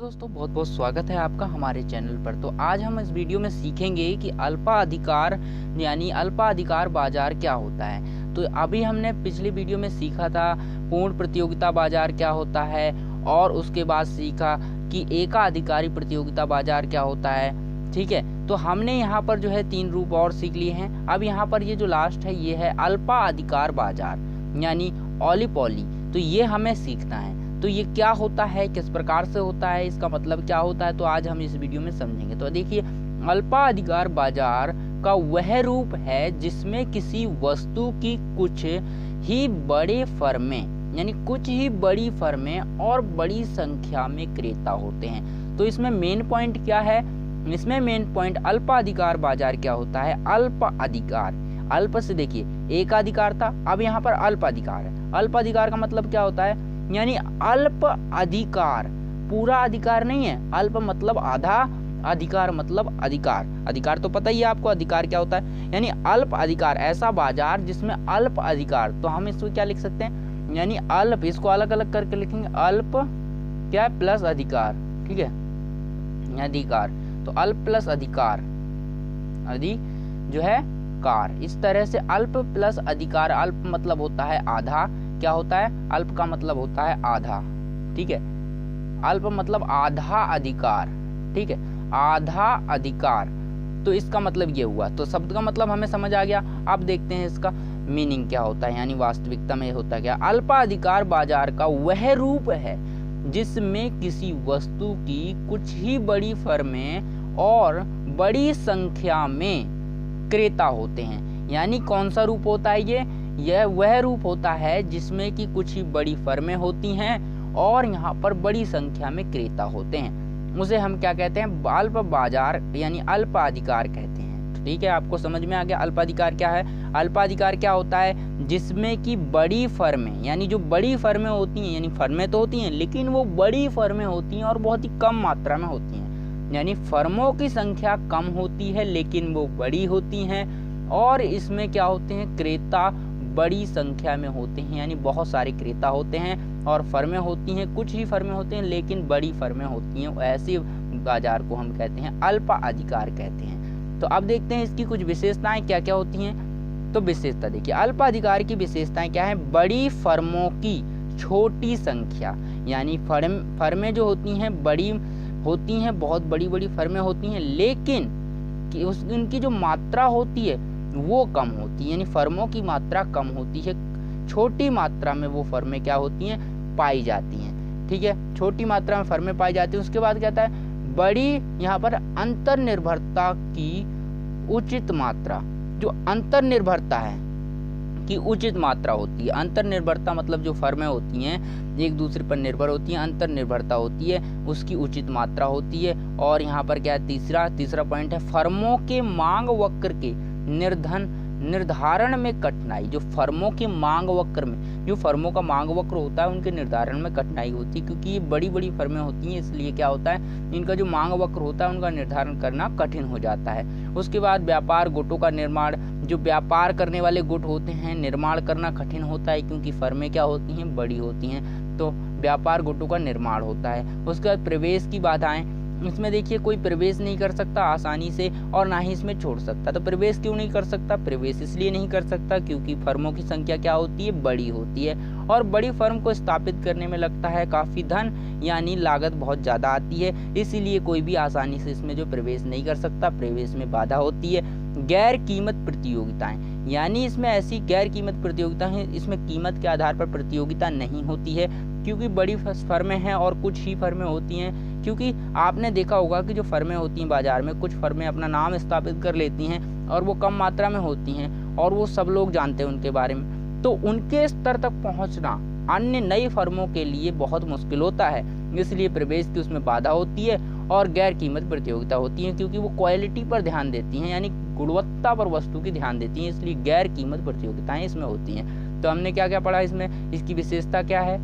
दोस्तों, बहुत बहुत स्वागत है आपका हमारे चैनल पर। तो आज हम इस वीडियो में सीखेंगे कि अल्पाधिकार यानी अल्पाधिकार बाजार क्या होता है। तो अभी हमने पिछली वीडियो में सीखा था पूर्ण प्रतियोगिता बाजार क्या होता है, और उसके बाद सीखा कि एकाधिकारी प्रतियोगिता बाजार क्या होता है। ठीक है, तो हमने यहाँ पर जो है 3 रूप और सीख लिए हैं। अब यहाँ पर ये जो लास्ट है ये है अल्पाधिकार बाजार यानी ओलिपोली। तो ये हमें सीखना है। तो ये क्या होता है, किस प्रकार से होता है, इसका मतलब क्या होता है, तो आज हम इस वीडियो में समझेंगे। तो देखिए, अल्पाधिकार बाजार का वह रूप है जिसमें किसी वस्तु की कुछ ही बड़े फर्में यानी कुछ ही बड़ी फर्में और बड़ी संख्या में क्रेता होते हैं। तो इसमें मेन पॉइंट क्या है, इसमें मेन पॉइंट अल्पाधिकार बाजार क्या होता है। अल्प अधिकार, अल्प से देखिए एकाधिकार था, अब यहाँ पर अल्पाधिकार है। अल्पाधिकार का मतलब क्या होता है, यानी अल्प अधिकार, पूरा अधिकार नहीं है। अल्प मतलब आधा, अधिकार मतलब अधिकार। अधिकार तो पता ही है आपको, अधिकार क्या होता है, यानी अल्प अधिकार, ऐसा बाजार जिसमें अल्प अधिकार। तो हम इसको क्या लिख सकते हैं, यानी अल्प, इसको अलग अलग करके लिखेंगे, अल्प क्या प्लस अधिकार। ठीक है, अधिकार, तो अल्प प्लस अधिकार, अधि जो है कार, इस तरह से अल्प प्लस अधिकार। अल्प मतलब होता है आधा, क्या होता है, अल्प का मतलब होता है आधा। ठीक है, अल्प मतलब आधा अधिकार। ठीक है, आधा अधिकार, तो इसका मतलब ये हुआ। तो शब्द का मतलब हमें समझ आ गया। अब देखते हैं इसका मीनिंग क्या होता है, यानी वास्तविकता में होता क्या। अल्पाधिकार बाजार का वह रूप है जिसमें किसी वस्तु की कुछ ही बड़ी फर्में और बड़ी संख्या में क्रेता होते हैं। यानी कौन सा रूप होता है ये, यह वह रूप होता है जिसमें कि कुछ ही बड़ी फर्में होती हैं और यहाँ पर बड़ी संख्या में क्रेता होते हैं। उसे हम क्या कहते हैं, अल्प बाजार यानी अल्पाधिकार कहते हैं। ठीक है, आपको समझ में आ गया अल्पाधिकार क्या है। अल्पाधिकार क्या होता है, जिसमें कि बड़ी फर्में, यानी जो बड़ी फर्में होती हैं, यानी फर्में तो होती हैं लेकिन वो बड़ी फर्में होती हैं और बहुत ही कम मात्रा में होती हैं। यानी फर्मों की संख्या कम होती है लेकिन वो बड़ी होती हैं, और इसमें क्या होते हैं, क्रेता बड़ी संख्या में होते हैं, यानी बहुत सारे क्रेता होते हैं। और फर्में होती हैं, कुछ ही फर्में होती हैं लेकिन बड़ी फर्में होती हैं। ऐसे बाजार को हम कहते हैं अल्पाधिकार कहते हैं। तो अब देखते हैं इसकी कुछ विशेषताएं क्या क्या होती हैं। तो विशेषता देखिए, अल्पाधिकार की विशेषताएं क्या है, बड़ी फर्मों की छोटी संख्या, यानी फर्में जो होती हैं बड़ी होती हैं, बहुत बड़ी बड़ी फर्में होती हैं, लेकिन उनकी जो मात्रा होती है वो कम होती है, यानी फर्मों की मात्रा कम होती है। छोटी मात्रा में वो फर्में क्या होती हैं, पाई जाती हैं। ठीक है, छोटी मात्रा में फर्में पाई जाती हैं। उसके बाद कहता है बड़ी, यहाँ पर अंतर्निर्भरता की उचित मात्रा, जो अंतर्निर्भरता है की उचित मात्रा होती है। अंतर्निर्भरता मतलब जो फर्में होती हैं एक दूसरे पर निर्भर होती हैं, अंतर्निर्भरता होती है, उसकी उचित मात्रा होती है। और यहाँ पर क्या है, तीसरा पॉइंट है, फर्मों के मांग वक्र के निर्धारण में कठिनाई। जो फर्मों के मांग वक्र में, जो फर्मों का मांग वक्र होता है उनके निर्धारण में कठिनाई होती है, क्योंकि ये बड़ी बड़ी फर्में होती हैं, इसलिए क्या होता है, इनका जो मांग वक्र होता है उनका निर्धारण करना कठिन हो जाता है। उसके बाद व्यापार गुटों का निर्माण, जो व्यापार करने वाले गुट होते हैं निर्माण करना कठिन होता है, क्योंकि फर्में क्या होती हैं, बड़ी होती हैं, तो व्यापार गुटों का निर्माण होता है। उसके बाद प्रवेश की बाधाएं, इसमें देखिए कोई प्रवेश नहीं कर सकता आसानी से और ना ही इसमें छोड़ सकता। तो प्रवेश क्यों नहीं कर सकता, प्रवेश इसलिए नहीं कर सकता क्योंकि फर्मों की संख्या क्या होती है, बड़ी होती है, और बड़ी फर्म को स्थापित करने में लगता है काफी धन, यानी लागत बहुत ज्यादा आती है, इसीलिए कोई भी आसानी से इसमें जो प्रवेश नहीं कर सकता, प्रवेश में बाधा होती है। गैर कीमत प्रतियोगिताएं, यानी इसमें ऐसी गैर कीमत प्रतियोगिता है, इसमें कीमत के आधार पर प्रतियोगिता नहीं होती है, क्योंकि बड़ी फर्में हैं और कुछ ही फर्में होती हैं। क्योंकि आपने देखा होगा कि जो फर्में होती हैं बाजार में, कुछ फर्में अपना नाम स्थापित कर लेती हैं और वो कम मात्रा में होती हैं और वो सब लोग जानते हैं उनके बारे में, तो उनके स्तर तक पहुंचना अन्य नई फर्मों के लिए बहुत मुश्किल होता है, इसलिए प्रवेश की उसमें बाधा होती है। और गैर कीमत प्रतियोगिता होती है क्योंकि वो क्वालिटी पर ध्यान देती हैं, यानी गुणवत्ता पर वस्तु की ध्यान देती हैं, इसलिए गैर कीमत प्रतियोगिताएं इसमें होती हैं। तो हमने क्या क्या पढ़ा इसमें, इसकी विशेषता क्या है,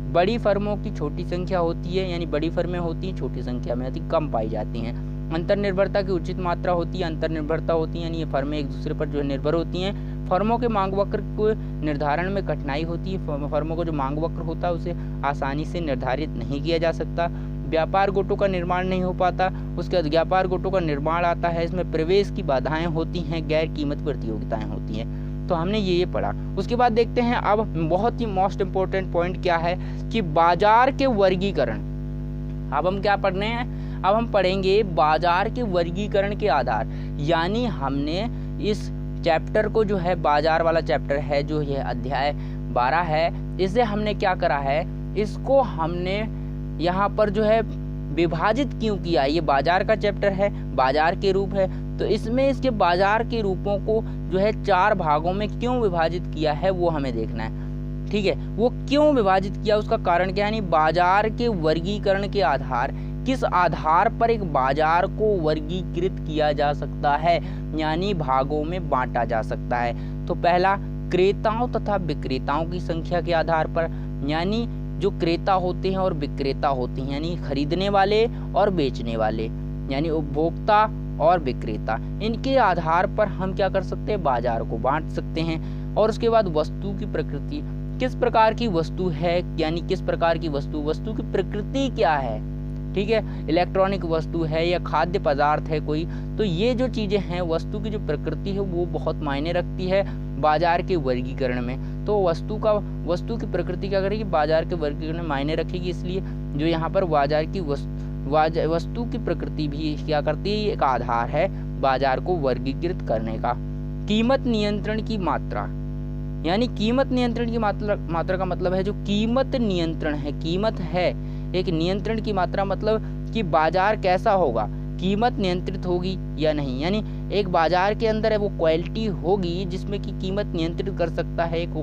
बड़ी फर्मों की छोटी संख्या होती है, यानी बड़ी फर्में होती हैं, छोटी संख्या में अति कम पाई जाती हैं। अंतर्निर्भरता की उचित मात्रा होती है, अंतर्निर्भरता होती है यानी ये फर्में एक दूसरे पर जो है निर्भर होती हैं। फर्मों के मांग वक्र को निर्धारण में कठिनाई होती है, फर्मों को जो मांग वक्र होता है उसे आसानी से निर्धारित नहीं किया जा सकता। व्यापार गुटों का निर्माण नहीं हो पाता। उसके बाद व्यापार गुटों का निर्माण आता है, इसमें प्रवेश की बाधाएं होती हैं, गैर कीमत प्रतियोगिताएं होती हैं। तो हमने ये पढ़ा। उसके बाद देखते हैं अब बहुत ही मोस्ट इम्पोर्टेंट पॉइंट क्या है कि बाजार के वर्गीकरण। अब हम क्या पढ़ रहे हैं, अब हम पढ़ेंगे बाजार के वर्गीकरण के आधार। यानी हमने इस चैप्टर को जो है, बाजार वाला चैप्टर है जो ये अध्याय 12 है, इसे हमने क्या करा है, इसको हमने यहाँ पर जो है विभाजित क्यों किया। ये बाजार का चैप्टर है, बाजार के रूप है, तो इसमें इसके बाजार के रूपों को जो है 4 भागों में क्यों विभाजित किया है वो हमें देखना है। ठीक है, वो क्यों विभाजित किया, उसका कारण क्या है। यानी बाजार के वर्गीकरण के आधार, किस आधार पर एक बाजार को वर्गीकृत किया जा सकता है, यानी भागों में बांटा जा सकता है। तो पहला, क्रेताओं तथा विक्रेताओं की संख्या के आधार पर, यानी जो क्रेता होते हैं और विक्रेता होते हैं, यानी खरीदने वाले और बेचने वाले, यानी उपभोक्ता और विक्रेता, इनके आधार पर हम क्या कर सकते हैं, बाजार को बांट सकते हैं। और उसके बाद वस्तु की प्रकृति, किस प्रकार की वस्तु है, यानी किस प्रकार की वस्तु की प्रकृति क्या है। ठीक है, इलेक्ट्रॉनिक वस्तु है या खाद्य पदार्थ है कोई, तो ये जो चीजें हैं, वस्तु की जो प्रकृति है वो बहुत मायने रखती है बाजार के वर्गीकरण में। तो वस्तु की प्रकृति क्या करेगी, बाजार के वर्गीकरण में मायने रखेगी। इसलिए जो यहाँ पर बाजार की वस्तु की प्रकृति भी क्या करती है, एक आधार है बाजार को वर्गीकृत करने का। कीमत नियंत्रण की मात्रा, यानी कीमत नियंत्रण की मात्रा का मतलब है जो कीमत नियंत्रण है, कीमत है एक नियंत्रण की मात्रा, मतलब कि बाजार कैसा होगा, कीमत नियंत्रित होगी या नहीं। यानी एक बाजार के अंदर है वो क्वालिटी होगी जिसमें कि कीमत नियंत्रित कर सकता है एक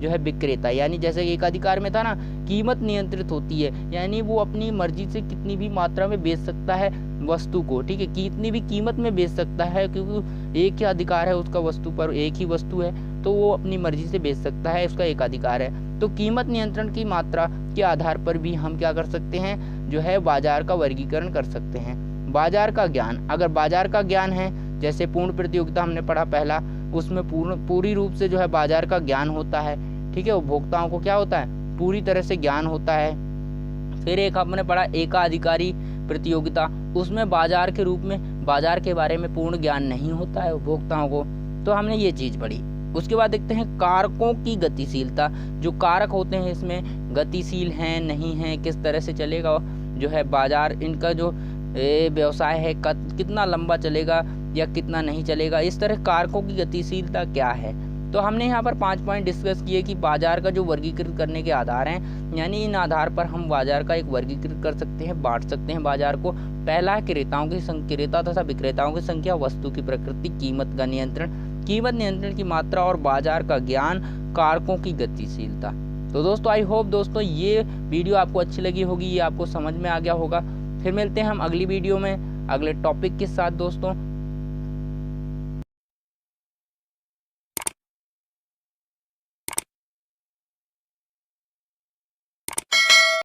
जो है विक्रेता। यानी जैसे एक अधिकार में था ना, कीमत नियंत्रित होती है, यानी वो अपनी मर्जी से कितनी भी मात्रा में बेच सकता है वस्तु को। ठीक है, कितनी भी कीमत में बेच सकता है, क्योंकि एक ही अधिकार है उसका, वस्तु पर एक ही वस्तु है, तो वो अपनी मर्जी से बेच सकता है, उसका एक अधिकार है। तो कीमत नियंत्रण की मात्रा के आधार पर भी हम क्या कर सकते हैं, जो है बाजार का वर्गीकरण कर सकते हैं। बाजार का ज्ञान, अगर बाजार का ज्ञान है, जैसे पूर्ण प्रतियोगिता हमने पढ़ा पहला, उसमें पूरी रूप से जो है बाजार का ज्ञान होता है। ठीक है, उपभोक्ताओं को क्या होता है, पूरी तरह से ज्ञान होता है। फिर एक हमने पढ़ा एकाधिकारी प्रतियोगिता, उसमें बाजार के रूप में बाजार के बारे में पूर्ण ज्ञान नहीं होता है उपभोक्ताओं को। तो हमने ये चीज पढ़ी। उसके बाद देखते हैं कारकों की गतिशीलता, जो कारक होते हैं इसमें गतिशील हैं नहीं हैं, किस तरह से चलेगा जो है बाजार, इनका जो व्यवसाय है कितना लंबा चलेगा या कितना नहीं चलेगा, इस तरह कारकों की गतिशीलता क्या है। तो हमने यहाँ पर 5 पॉइंट डिस्कस किए कि बाजार का जो वर्गीकृत करने के आधार हैं, यानी इन आधार पर हम बाजार का एक वर्गीकृत कर सकते हैं, बांट सकते हैं बाजार को। पहला, क्रेता तथा विक्रेताओं की संख्या, वस्तु की प्रकृति, कीमत का नियंत्रण, कीमत नियंत्रण की मात्रा और बाजार का ज्ञान, कारकों की गतिशीलता। तो दोस्तों आई होप दोस्तों ये वीडियो आपको अच्छी लगी होगी, ये आपको समझ में आ गया होगा। फिर मिलते हैं हम अगली वीडियो में अगले टॉपिक के साथ दोस्तों।